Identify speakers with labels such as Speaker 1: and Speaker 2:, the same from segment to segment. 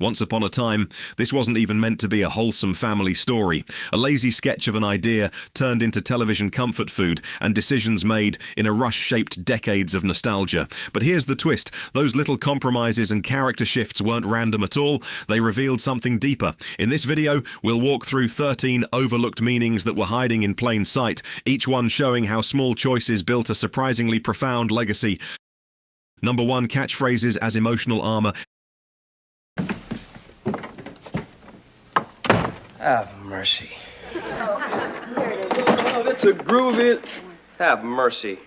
Speaker 1: Once upon a time, this wasn't even meant to be a wholesome family story. A lazy sketch of an idea turned into television comfort food and decisions made in a rush-shaped decades of nostalgia. But here's the twist. Those little compromises and character shifts weren't random at all. They revealed something deeper. In this video, we'll walk through 13 overlooked meanings that were hiding in plain sight, each one showing how small choices built a surprisingly profound legacy. Number 1, catchphrases as emotional armor.
Speaker 2: Have mercy.
Speaker 3: Oh, that's a groovy.
Speaker 2: Have mercy.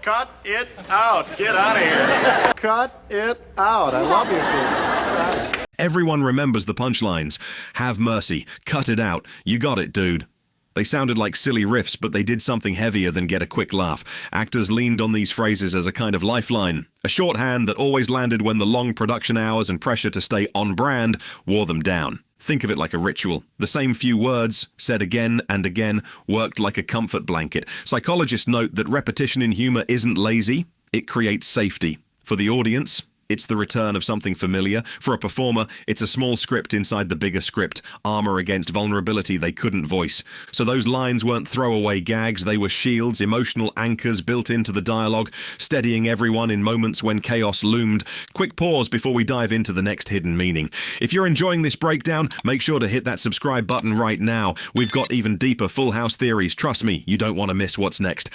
Speaker 4: Cut it out. Get out of here. Cut it out. I love you, kid.
Speaker 1: Everyone remembers the punchlines. Have mercy. Cut it out. You got it, dude. They sounded like silly riffs, but they did something heavier than get a quick laugh. Actors leaned on these phrases as a kind of lifeline, a shorthand that always landed when the long production hours and pressure to stay on brand wore them down. Think of it like a ritual. The same few words, said again and again, worked like a comfort blanket. Psychologists note that repetition in humor isn't lazy, it creates safety. For the audience, it's the return of something familiar. For a performer, it's a small script inside the bigger script, armor against vulnerability they couldn't voice. So those lines weren't throwaway gags, they were shields, emotional anchors built into the dialogue, steadying everyone in moments when chaos loomed. Quick pause before we dive into the next hidden meaning. If you're enjoying this breakdown, make sure to hit that subscribe button right now. We've got even deeper Full House theories. Trust me, you don't want to miss what's next.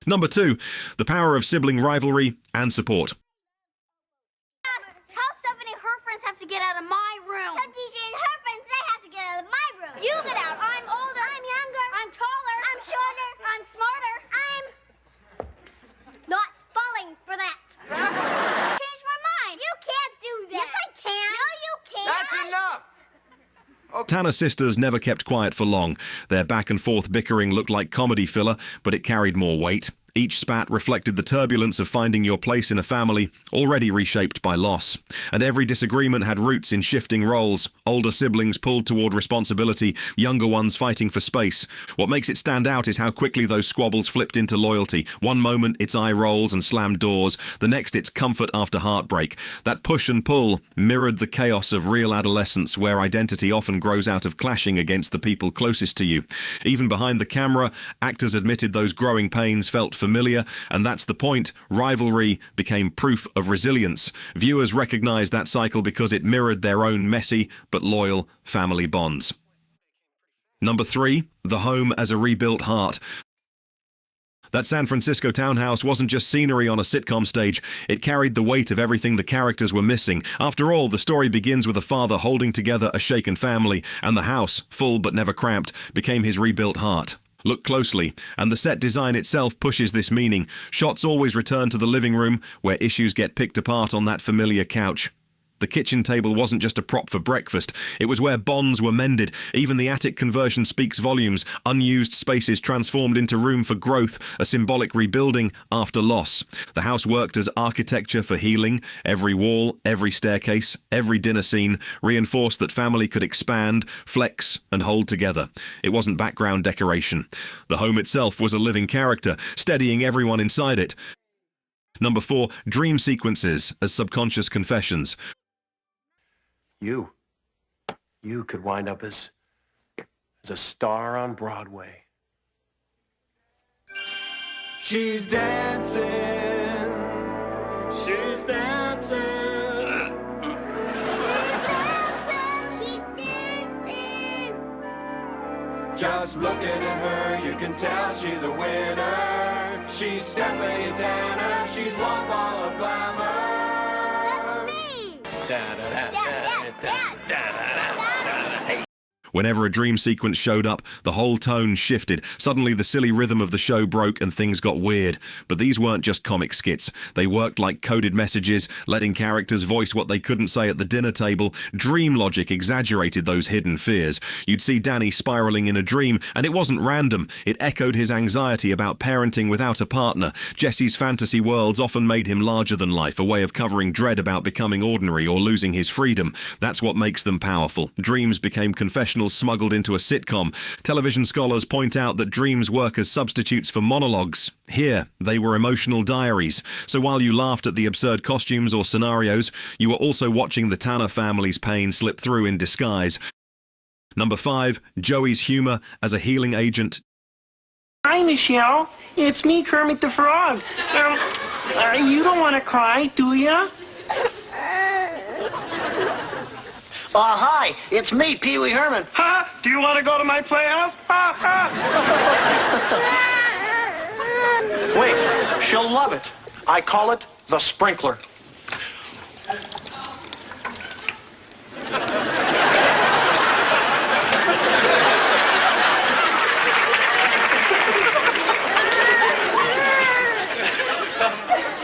Speaker 1: Number 2, the power of sibling rivalry and support.
Speaker 5: Have to get out of my room.
Speaker 6: So DJ and her friends, they have to get out of my room.
Speaker 5: You get out. I'm older.
Speaker 6: I'm younger.
Speaker 5: I'm taller.
Speaker 6: I'm shorter.
Speaker 5: I'm smarter.
Speaker 6: I'm not falling for that.
Speaker 5: Change my mind.
Speaker 6: You can't do that.
Speaker 5: Yes, I can.
Speaker 6: No, you can't.
Speaker 2: That's enough!
Speaker 1: Tanner sisters never kept quiet for long. Their back-and-forth bickering looked like comedy filler, but it carried more weight. Each spat reflected the turbulence of finding your place in a family already reshaped by loss. And every disagreement had roots in shifting roles. Older siblings pulled toward responsibility, younger ones fighting for space. What makes it stand out is how quickly those squabbles flipped into loyalty. One moment it's eye rolls and slammed doors, the next it's comfort after heartbreak. That push and pull mirrored the chaos of real adolescence, where identity often grows out of clashing against the people closest to you. Even behind the camera, actors admitted those growing pains felt familiar, and that's the point. Rivalry became proof of resilience. Viewers recognized that cycle because it mirrored their own messy but loyal family bonds. Number 3, the home as a rebuilt heart. That San Francisco townhouse wasn't just scenery on a sitcom stage, it carried the weight of everything the characters were missing. After all, the story begins with a father holding together a shaken family, and the house, full but never cramped, became his rebuilt heart. Look closely, and the set design itself pushes this meaning. Shots always return to the living room, where issues get picked apart on that familiar couch. The kitchen table wasn't just a prop for breakfast, it was where bonds were mended. Even the attic conversion speaks volumes. Unused spaces transformed into room for growth, a symbolic rebuilding after loss. The house worked as architecture for healing. Every wall, every staircase, every dinner scene reinforced that family could expand, flex, and hold together. It wasn't background decoration. The home itself was a living character, steadying everyone inside it. Number 4, dream sequences as subconscious confessions.
Speaker 7: You could wind up as a star on Broadway.
Speaker 4: She's dancing. She's dancing.
Speaker 6: She's dancing.
Speaker 4: Just looking at her, you can tell she's a winner. She's Stephanie Tanner. She's one ball of glamour.
Speaker 6: That's me.
Speaker 1: Whenever a dream sequence showed up, the whole tone shifted. Suddenly the silly rhythm of the show broke and things got weird. But these weren't just comic skits. They worked like coded messages, letting characters voice what they couldn't say at the dinner table. Dream logic exaggerated those hidden fears. You'd see Danny spiraling in a dream, and it wasn't random. It echoed his anxiety about parenting without a partner. Jesse's fantasy worlds often made him larger than life, a way of covering dread about becoming ordinary or losing his freedom. That's what makes them powerful. Dreams became confessional emotional smuggled into a sitcom. Television scholars point out that dreams work as substitutes for monologues. Here, they were emotional diaries. So while you laughed at the absurd costumes or scenarios, you were also watching the Tanner family's pain slip through in disguise. Number 5, Joey's humor as a healing agent.
Speaker 8: Hi, Michelle. It's me, Kermit the Frog. You don't want to cry, do ya?
Speaker 9: Hi, it's me, Pee Wee Herman.
Speaker 8: Huh? Do you want to go to my playhouse?
Speaker 7: Wait, she'll love it. I call it the sprinkler.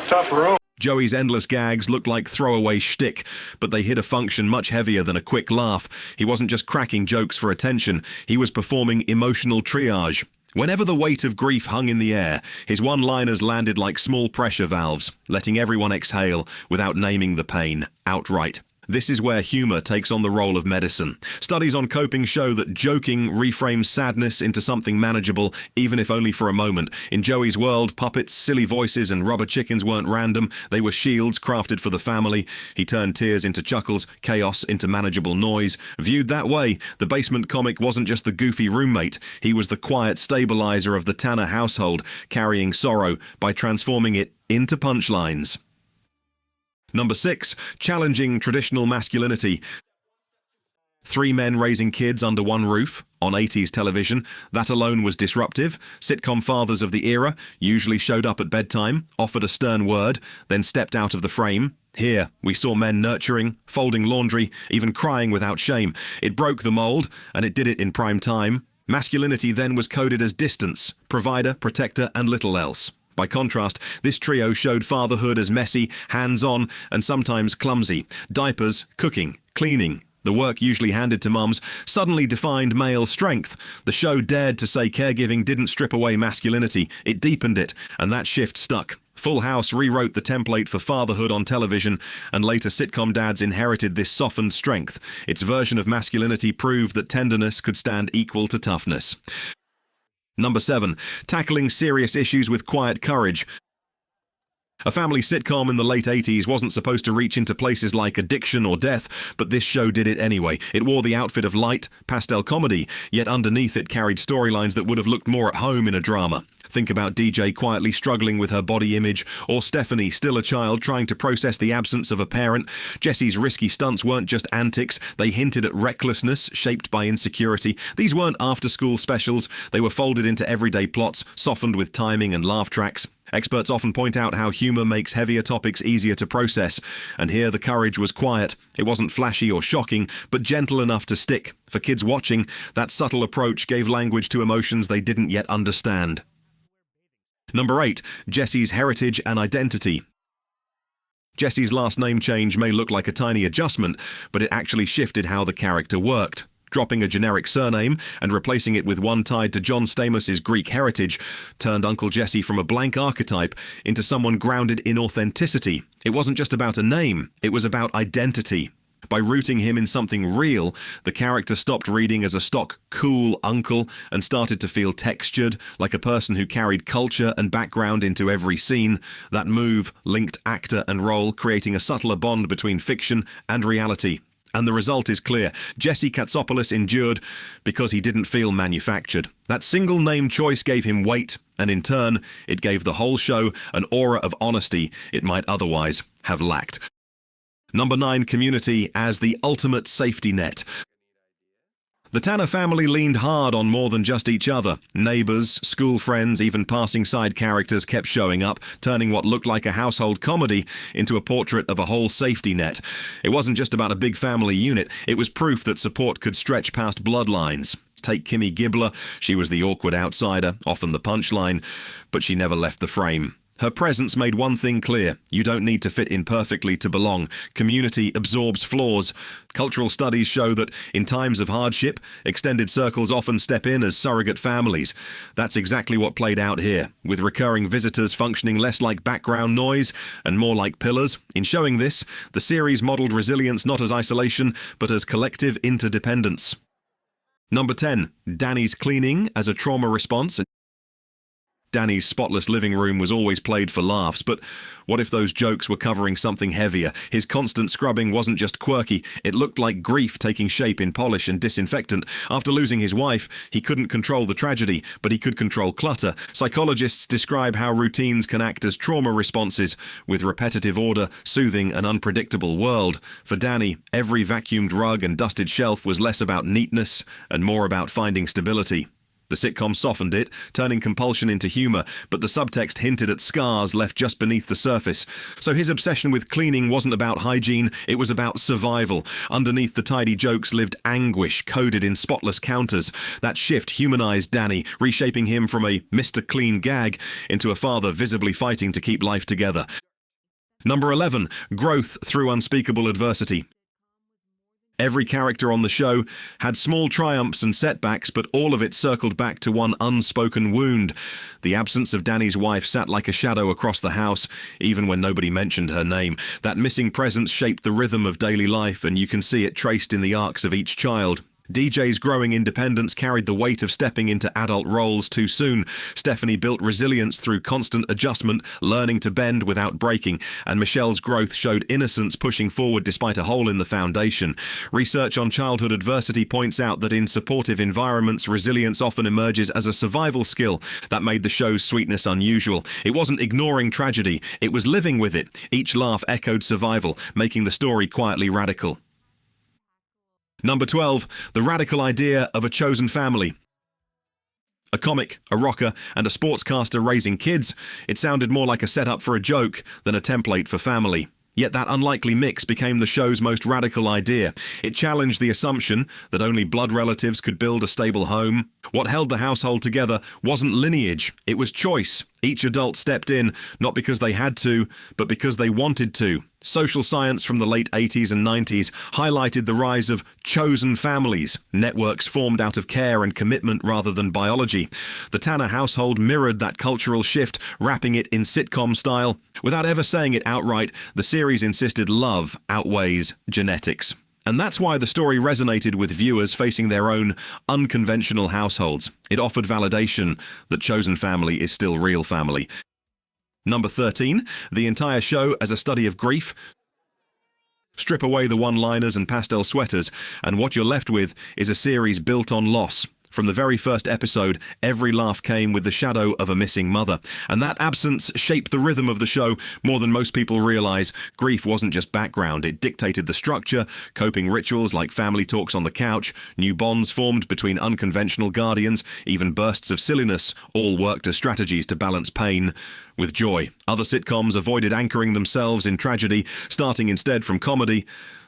Speaker 7: Tough room.
Speaker 1: Joey's endless gags looked like throwaway shtick, but they hid a function much heavier than a quick laugh. He wasn't just cracking jokes for attention, he was performing emotional triage. Whenever the weight of grief hung in the air, his one-liners landed like small pressure valves, letting everyone exhale without naming the pain outright. This is where humor takes on the role of medicine. Studies on coping show that joking reframes sadness into something manageable, even if only for a moment. In Joey's world, puppets, silly voices, and rubber chickens weren't random. They were shields crafted for the family. He turned tears into chuckles, chaos into manageable noise. Viewed that way, the basement comic wasn't just the goofy roommate. He was the quiet stabilizer of the Tanner household, carrying sorrow by transforming it into punchlines. Number 6, challenging traditional masculinity. 3 men raising kids under one roof on 80s television. That alone was disruptive. Sitcom fathers of the era usually showed up at bedtime, offered a stern word, then stepped out of the frame. Here, we saw men nurturing, folding laundry, even crying without shame. It broke the mold, and it did it in prime time. Masculinity then was coded as distance, provider, protector, and little else. By contrast, this trio showed fatherhood as messy, hands-on, and sometimes clumsy. Diapers, cooking, cleaning, the work usually handed to mums, suddenly defined male strength. The show dared to say caregiving didn't strip away masculinity, it deepened it, and that shift stuck. Full House rewrote the template for fatherhood on television, and later sitcom dads inherited this softened strength. Its version of masculinity proved that tenderness could stand equal to toughness. Number 7, tackling serious issues with quiet courage. A family sitcom in the late 80s wasn't supposed to reach into places like addiction or death, but this show did it anyway. It wore the outfit of light, pastel comedy, yet underneath it carried storylines that would have looked more at home in a drama. Think about DJ quietly struggling with her body image, or Stephanie, still a child, trying to process the absence of a parent. Jesse's risky stunts weren't just antics, they hinted at recklessness shaped by insecurity. These weren't after-school specials, they were folded into everyday plots, softened with timing and laugh tracks. Experts often point out how humor makes heavier topics easier to process, and here the courage was quiet. It wasn't flashy or shocking, but gentle enough to stick. For kids watching, that subtle approach gave language to emotions they didn't yet understand. Number 8, Jesse's heritage and identity. Jesse's last name change may look like a tiny adjustment, but it actually shifted how the character worked. Dropping a generic surname and replacing it with one tied to John Stamos's Greek heritage turned Uncle Jesse from a blank archetype into someone grounded in authenticity. It wasn't just about a name, it was about identity. By rooting him in something real, the character stopped reading as a stock, cool uncle and started to feel textured, like a person who carried culture and background into every scene. That move linked actor and role, creating a subtler bond between fiction and reality. And the result is clear. Jesse Katsopoulos endured because he didn't feel manufactured. That single name choice gave him weight, and in turn, it gave the whole show an aura of honesty it might otherwise have lacked. Number 9, Community as the ultimate safety net. The Tanner family leaned hard on more than just each other. Neighbors, school friends, even passing side characters kept showing up, turning what looked like a household comedy into a portrait of a whole safety net. It wasn't just about a big family unit, it was proof that support could stretch past bloodlines. Take Kimmy Gibbler, she was the awkward outsider, often the punchline, but she never left the frame. Her presence made one thing clear: you don't need to fit in perfectly to belong. Community absorbs flaws. Cultural studies show that in times of hardship, extended circles often step in as surrogate families. That's exactly what played out here, with recurring visitors functioning less like background noise and more like pillars. In showing this, the series modeled resilience not as isolation, but as collective interdependence. Number 10. Danny's cleaning as a trauma response. Danny's spotless living room was always played for laughs, but what if those jokes were covering something heavier? His constant scrubbing wasn't just quirky, it looked like grief taking shape in polish and disinfectant. After losing his wife, he couldn't control the tragedy, but he could control clutter. Psychologists describe how routines can act as trauma responses, with repetitive order, soothing an unpredictable world. For Danny, every vacuumed rug and dusted shelf was less about neatness and more about finding stability. The sitcom softened it, turning compulsion into humor, but the subtext hinted at scars left just beneath the surface. So his obsession with cleaning wasn't about hygiene, it was about survival. Underneath the tidy jokes lived anguish coded in spotless counters. That shift humanized Danny, reshaping him from a Mr. Clean gag into a father visibly fighting to keep life together. Number 11. Growth through unspeakable adversity. Every character on the show had small triumphs and setbacks, but all of it circled back to one unspoken wound. The absence of Danny's wife sat like a shadow across the house, even when nobody mentioned her name. That missing presence shaped the rhythm of daily life, and you can see it traced in the arcs of each child. DJ's growing independence carried the weight of stepping into adult roles too soon. Stephanie built resilience through constant adjustment, learning to bend without breaking, and Michelle's growth showed innocence pushing forward despite a hole in the foundation. Research on childhood adversity points out that in supportive environments, resilience often emerges as a survival skill. That made the show's sweetness unusual. It wasn't ignoring tragedy, it was living with it. Each laugh echoed survival, making the story quietly radical. Number 12. The radical idea of a chosen family. A comic, a rocker, and a sportscaster raising kids, it sounded more like a setup for a joke than a template for family. Yet that unlikely mix became the show's most radical idea. It challenged the assumption that only blood relatives could build a stable home. What held the household together wasn't lineage, it was choice. Each adult stepped in, not because they had to, but because they wanted to. Social science from the late 80s and 90s highlighted the rise of chosen families, networks formed out of care and commitment rather than biology. The Tanner household mirrored that cultural shift, wrapping it in sitcom style. Without ever saying it outright, the series insisted love outweighs genetics. And that's why the story resonated with viewers facing their own unconventional households. It offered validation that chosen family is still real family. Number 13, the entire show as a study of grief. Strip away the one-liners and pastel sweaters, and what you're left with is a series built on loss. From the very first episode, every laugh came with the shadow of a missing mother. And that absence shaped the rhythm of the show more than most people realize. Grief wasn't just background, it dictated the structure, coping rituals like family talks on the couch, new bonds formed between unconventional guardians, even bursts of silliness, all worked as strategies to balance pain with joy. Other sitcoms avoided anchoring themselves in tragedy, starting instead from comedy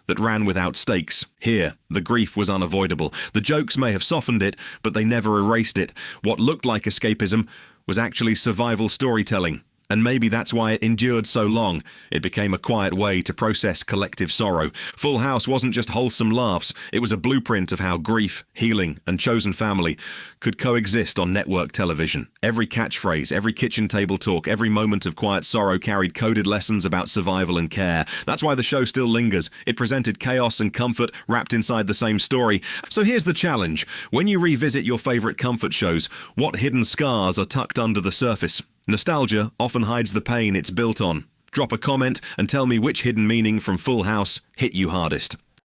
Speaker 1: that ran without stakes. Here, the grief was unavoidable. The jokes may have softened it, but they never erased it. What looked like escapism was actually survival storytelling. And maybe that's why it endured so long. It became a quiet way to process collective sorrow. Full House wasn't just wholesome laughs. It was a blueprint of how grief, healing, and chosen family could coexist on network television. Every catchphrase, every kitchen table talk, every moment of quiet sorrow carried coded lessons about survival and care. That's why the show still lingers. It presented chaos and comfort wrapped inside the same story. So here's the challenge. When you revisit your favorite comfort shows, what hidden scars are tucked under the surface? Nostalgia often hides the pain it's built on. Drop a comment and tell me which hidden meaning from Full House hit you hardest.